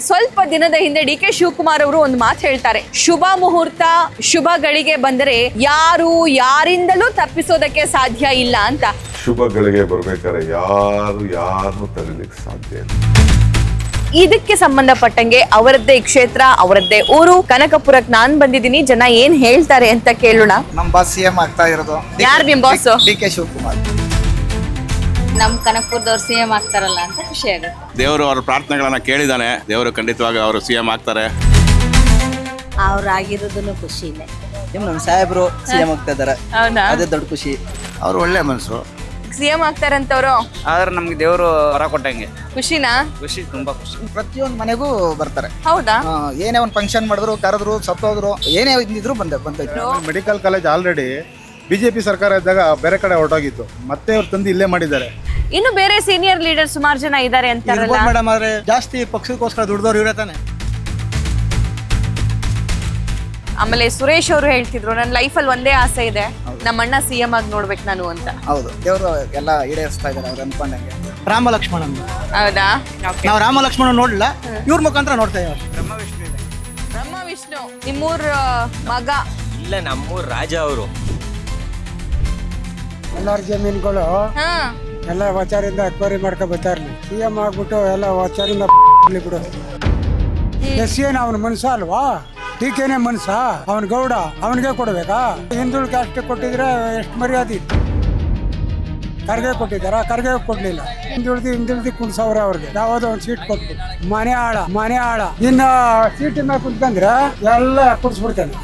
ಸ್ವಲ್ಪ ದಿನದ ಹಿಂದೆ ಡಿ ಕೆ ಶಿವಕುಮಾರ್ ಅವರು ಒಂದು ಮಾತು ಹೇಳ್ತಾರೆ, ಶುಭ ಮುಹೂರ್ತ ಶುಭ ಗಳಿಗೆ ಬಂದರೆ ಯಾರು ಯಾರಿಂದಲೂ ತಪ್ಪಿಸೋದಕ್ಕೆ ಸಾಧ್ಯ ಇಲ್ಲ ಅಂತ. ಶುಭ ಗಳಿಗೆ ಬರ್ಬೇಕಾದ್ರೆ ಯಾರು ತರಲಿಕ್ಕೆ ಸಾಧ್ಯ ಇಲ್ಲ. ಇದಕ್ಕೆ ಸಂಬಂಧಪಟ್ಟಂಗೆ ಅವರದ್ದೇ ಕ್ಷೇತ್ರ, ಅವರದ್ದೇ ಊರು ಕನಕಪುರಕ್ಕೆ ನಾನ್ ಬಂದಿದ್ದೀನಿ. ಜನ ಏನ್ ಹೇಳ್ತಾರೆ ಅಂತ ಕೇಳೋಣ. ನಮ್ಮ ಬಾಸ್ ಸಿಎಂ ಆಗ್ತಾ ಇರೋದು ಯಾರು ನಿಮ್ ಬಾಸ್? D K Shivakumar. ನಮ್ ಕನಕಪುರದವ್ರು ಸಿಎಂ ಆಗ್ತಾರಲ್ಲ ಅಂತ ಖುಷಿ ಆಗುತ್ತೆ. ದೇವರು ಅವರ ಪ್ರಾರ್ಥನೆಗಳನ್ನ ಕೇಳಿದಾನೆ, ದೇವರು ಖಂಡಿತವಾಗಿ ಅವರು ಸಿಎಂ ಆಗ್ತಾರೆ. ಅವ್ರಾಗಿರೋದನ್ನು ಖುಷಿ ಇದೆ. ನಮ್ಮ ಸಾಹೇಬ್ರು ಸಿಎಂ ಆಗ್ತಾ ಇದಾರೆ, ಹೌದಾ? ಅದೇ ದೊಡ್ಡ ಖುಷಿ. ಅವ್ರು ಒಳ್ಳೆ ಮನಸ್ಸು. ಸಿಎಂ ಆಗ್ತಾರಂತವ್ರು ಆದ್ರೆ ನಮ್ಗೆ ದೇವರು ಹೊರ ಕೊಟ್ಟಂಗೆ ಖುಷಿನಾ? ಖುಷಿ, ತುಂಬಾ ಖುಷಿ. ಪ್ರತಿಯೊಂದು ಮನೆಗೂ ಬರ್ತಾರೆ. ಹೌದಾ? ಏನೇ ಒಂದು ಫಂಕ್ಷನ್ ಮಾಡಿದ್ರು, ಕರೆದ್ರು, ಸತ್ತೋದ್ರು, ಏನೇ ಇದ್ದಿದ್ರು ಬಂದೈತೆ. ಮೆಡಿಕಲ್ ಕಾಲೇಜ್ ಆಲ್ರೆಡಿ ಬಿಜೆಪಿ ಸರ್ಕಾರ ಇದ್ದಾಗ ಬೇರೆ ಕಡೆ ಹೊರಟೋಗಿತ್ತು, ಮತ್ತೆ ಅವ್ರು ತಂದು ಇಲ್ಲೇ ಮಾಡಿದ್ದಾರೆ. ಇನ್ನು ಬೇರೆ ಸೀನಿಯರ್ ಲೀಡರ್ ಸುಮಾರು ಜನ ಇದ್ದಾರೆ ಅಂತಾರಲ್ಲ. ಮೇಡಮ್ ಆದ್ರೆ ಜಾಸ್ತಿ ಪಕ್ಷಕ್ಕೋಸ್ಕರ ದುಡ್ದವ್ರು ಇವರೇ ತಾನೆ. ಆಮೇಲೆ ಸುರೇಶ್ ಅವರು ಹೇಳ್ತಿದ್ರು, ನನ್ನ ಲೈಫಲ್ಲಿ ಒಂದೇ ಆಸೆ ಇದೆ, ನಮ್ಮ ಅಣ್ಣ ಸಿಎಂ ಆಗಿ ನೋಡ್ಬೇಕು ನಾನು ಅಂತ. ಹೌದು, ದೇವರು ಎಲ್ಲ ಈಡೇರಿಸ್ತಾ ಇದ್ದಾರೆ ಅವ್ರು ಅನ್ಕೊಂಡಂಗೆ. ರಾಮ ಲಕ್ಷ್ಮಣ, ಹೌದಾ? ನಾವು ರಾಮ ಲಕ್ಷ್ಮಣ ನೋಡ್ಲಿಲ್ಲ, ಇವ್ರ ಮುಖಾಂತರ ನೋಡ್ತಾ ಇದ್ದೀವಿ. ಬ್ರಹ್ಮ ವಿಷ್ಣು ನಿಮ್ಮೂರ್ ಮಗ. ಇಲ್ಲ, ನಮ್ಮೂರ್ ರಾಜ ಅವರು. ಎಲ್ಲಾರ ಜಮೀನುಗಳು ಹಾ, ಎಲ್ಲ ವಚಾರಿಂದ ಅಕ್ವರಿ ಮಾಡ್ಕೊ ಬರ್ತಾರ್ಲಿ. ಸಿಎಂ ಆಗ್ಬಿಟ್ಟು ಎಲ್ಲ ವಚಾರಿಂದ ಬಿಡು. ಎಸ್ ಏನ್ ಅವನ ಮನ್ಸ ಅಲ್ವಾ? ಟೀಕೆನೆ ಮನ್ಸ? ಅವನ್ ಗೌಡ, ಅವನಿಗೆ ಕೊಡ್ಬೇಕಾ? ಹಿಂದುಳಿದ ಕ್ಯಾಸ್ಟ್ ಕೊಟ್ಟಿದ್ರೆ ಎಷ್ಟು ಮರ್ಯಾದೆ ಇತ್ತು. ಕರ್ಗೆ ಕೊಟ್ಟಿದ್ದಾರ? ಕರ್ಗೆ ಕೊಡ್ಲಿಲ್ಲ. ಹಿಂದುಳಿದು ಕುಣ್ಸವ್ರೆ ಅವ್ರಿಗೆ ಯಾವ್ದೋ ಒಂದು ಸೀಟ್ ಕೊಟ್ಬಿಟ್ಟು. ಮನೆ ಆಳ ಇನ್ನ ಸೀಟಿನ ಕುಂತ್ಕಂದ್ರೆ ಎಲ್ಲ ಕುಡ್ಸ್ಬಿಡ್ತಾನೆ.